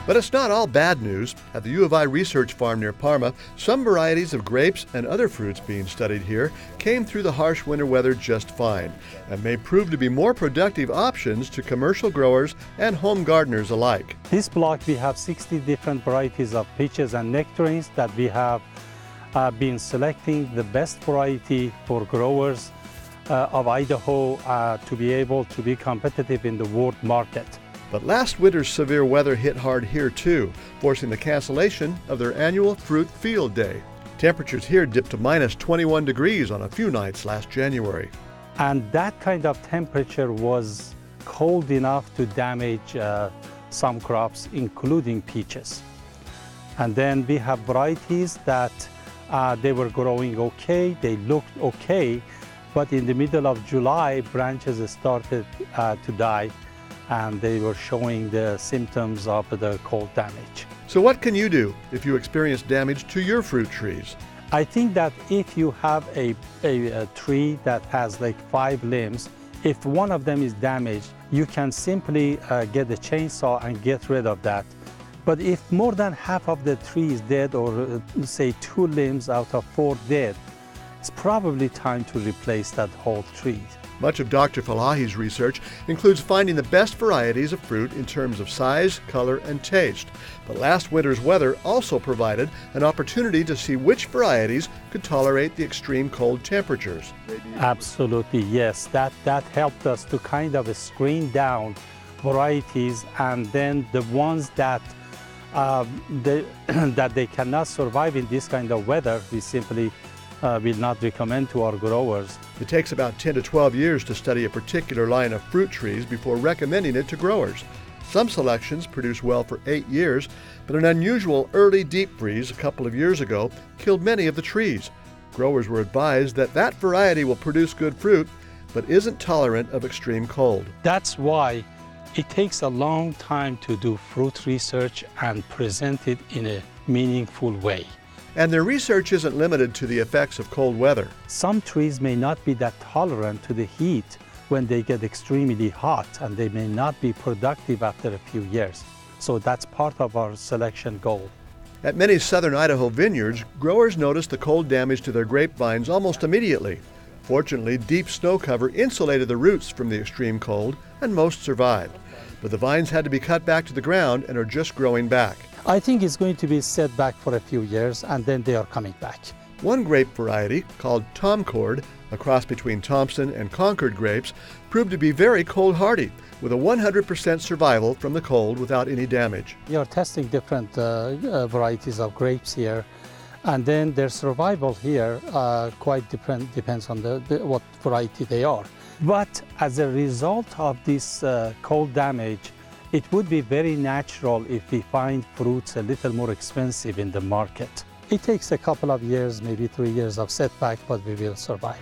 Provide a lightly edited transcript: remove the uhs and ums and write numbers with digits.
But it's not all bad news. At the U of I research farm near Parma, some varieties of grapes and other fruits being studied here came through the harsh winter weather just fine and may prove to be more productive options to commercial growers and home gardeners alike. This block we have 60 different varieties of peaches and nectarines that we have been selecting the best variety for growers of Idaho to be able to be competitive in the world market. But last winter's severe weather hit hard here too, forcing the cancellation of their annual Fruit Field Day. Temperatures here dipped to minus 21 degrees on a few nights last January. And that kind of temperature was cold enough to damage some crops, including peaches. And then we have varieties that they were growing okay, they looked okay, but in the middle of July, branches started to die, and they were showing the symptoms of the cold damage. So what can you do if you experience damage to your fruit trees? I think that if you have a tree that has like 5 limbs, if one of them is damaged, you can simply get a chainsaw and get rid of that. But if more than half of the tree is dead, or say 2 limbs out of 4 dead, it's probably time to replace that whole tree. Much of Dr. Falahi's research includes finding the best varieties of fruit in terms of size, color, and taste. But last winter's weather also provided an opportunity to see which varieties could tolerate the extreme cold temperatures. Absolutely, yes. That helped us to kind of screen down varieties, and then the ones that they cannot survive in this kind of weather, we simply will not recommend to our growers. It takes about 10 to 12 years to study a particular line of fruit trees before recommending it to growers. Some selections produce well for 8 years, but an unusual early deep freeze a couple of years ago killed many of the trees. Growers were advised that that variety will produce good fruit, but isn't tolerant of extreme cold. That's why it takes a long time to do fruit research and present it in a meaningful way. And their research isn't limited to the effects of cold weather. Some trees may not be that tolerant to the heat when they get extremely hot, and they may not be productive after a few years. So that's part of our selection goal. At many southern Idaho vineyards, growers noticed the cold damage to their grapevines almost immediately. Fortunately, deep snow cover insulated the roots from the extreme cold, and most survived. But the vines had to be cut back to the ground and are just growing back. I think it's going to be set back for a few years, and then they are coming back. One grape variety, called Tomcord, a cross between Thompson and Concord grapes, proved to be very cold-hardy, with a 100% survival from the cold without any damage. We are testing different varieties of grapes here, and then their survival here quite depends on what variety they are. But as a result of this cold damage, it would be very natural if we find fruits a little more expensive in the market. It takes a couple of years, maybe 3 years of setback, but we will survive.